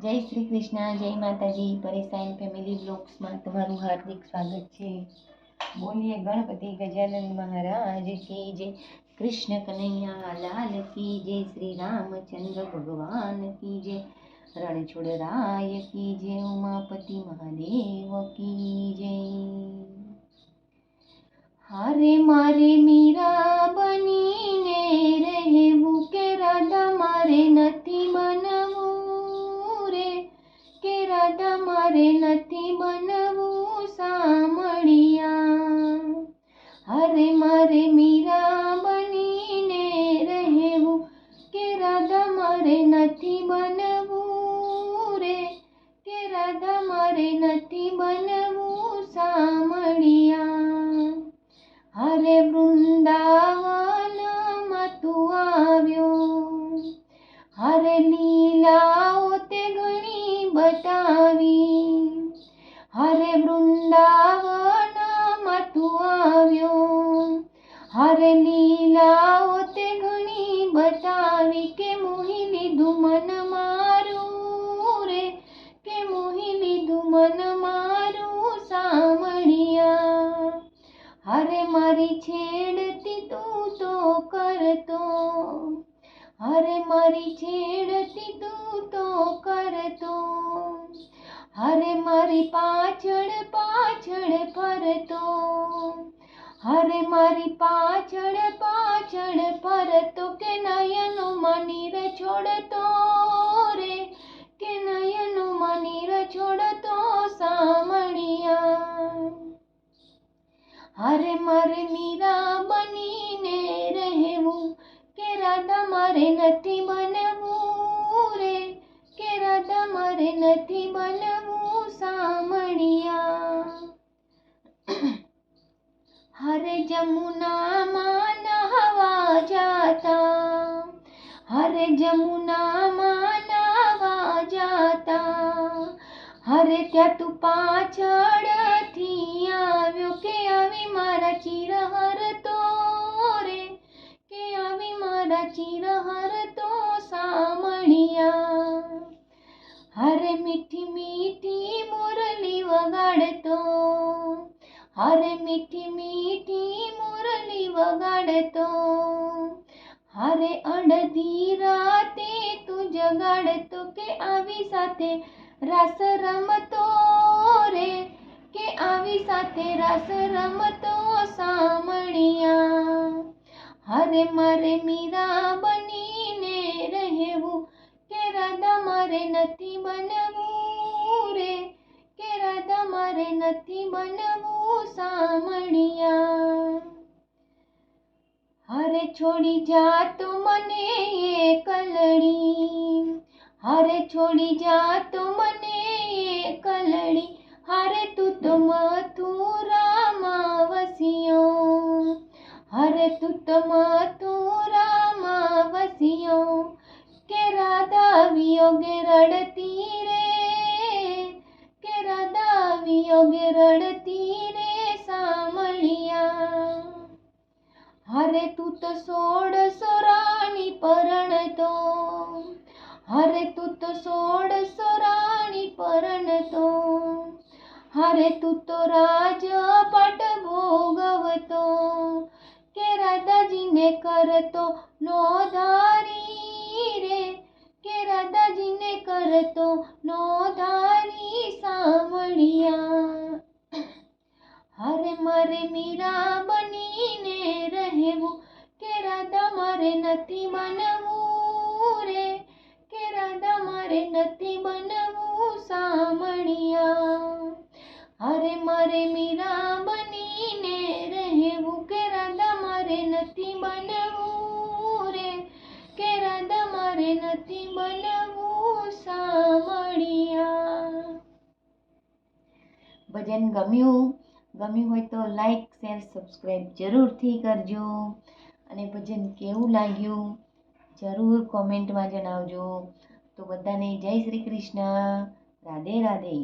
જય શ્રી કૃષ્ણ, જય માતાજી. પરેશાન ફેમિલી બ્લોગ્સમાં તમારું હાર્દિક સ્વાગત છે. બોલીએ ગણપતિ ગજાનન મહારાજ કી જય. કૃષ્ણ કનૈયા લાલ કી જય. શ્રી રામચંદ્ર ભગવાન કી જય. રણછોડરાય કી જય. ઉમાપતિ મહાદેવ કી જય. હારે મારે મીરા બનીને રહેવું કે રાધા મારે નથી બનવું રે, કે રાધા મારે નથી બનવું સામળિયા. હારે મારે મીરા બનીને રહેવું કે રાધા મારે નથી બનવું રે, કે રાધા મારે નથી બનવું સામળિયા. હરે વૃંદાવનમાં તું આવ્યો, હરે લીલાઓ તે ઘણી બતાવી. હરે વૃંદાવનમાં તું આવ્યો, હરે લીલાઓ તે ઘણી બતાવી. કે મોહી લીધું મન મારું રે, કે મોહી લીધું મન મારું સામળિયા. હરે મારી છેડતી તું તો કરતો, હરે મારી છેડતી તું તો કરતો. હરે મારી પાછળ પાછળ ફરતો, હરે મારી પાછળ પાછળ ફરતો. કે નયનોમાં નીર છોડતો રે, કે નયનોમાં નીર છોડતો સામળિયા. હરે મારે મીરા બનીને રહેવું કે રાધા મારે નથી બનવું રે, કે રાધા મારે નથી બનવું સામળિયા. હરે જમુનામાં નહાવા જાતા, હરે જમુનામાં નહાવા જાતા. હરે ત્યાં તું પાછળથી આવ્યો, કે આવી મારા ચિર હરતો રે, કે આવી મારા ચિર હરતો સામળિયા. હરે મીઠી મીઠી મુરલી વગાડતો, હરે મીઠી મીઠી મુરલી વગાડતો. હરે અડધી રાતે તું જગાડતો, કે આવી સાથે રાસ રમતો રે, કે આવી સાથે રાસ રમતો સામળિયા. હરે મારે મીરા બનીને રહેવું કે રાધા મારે નથી બનવું રે, કે રાધા મારે નથી બનવું સામળિયા. હરે છોડી જાતો મને એકલડી, હરે છોડી જાતો મને એકલડી. હરે તું તો મથુરામાં વસ્યો, હરે તું તો મથુરામાં વસ્યો. કે રાધા વિયોગે રડતી રે, કે રાધા વિયોગે રડતી રે સામળિયા. હરે તું તો 16 રાણી પરણતો, હરે તું તો 16 રાણી પરણતો. હરે તું તો રાજપાટ ભોગવતો, કે રાધાજીને કરતો નોધારી રે, કે રાધાજીને કરતો નોધારી સામળિયા. હરે મારે મીરા બનીને રહેવું કે રાધા મારે નથી બનવું રે, કે રાધા મારે નથી બનવું સામળિયા. હરે મારે મીરા બનીને રહેવું કે રાધા મારે નથી બનવું રે, કે રાધા મારે નથી બનવું સામળિયા. ભજન ગમ્યું હોય તો લાઈક શેર સબસ્ક્રાઈબ જરૂરથી કરજો. અને ભજન કેવું લાગ્યું જરૂર કોમેન્ટમાં જણાવજો. તો બધાને જય શ્રી કૃષ્ણ, રાધે રાધે.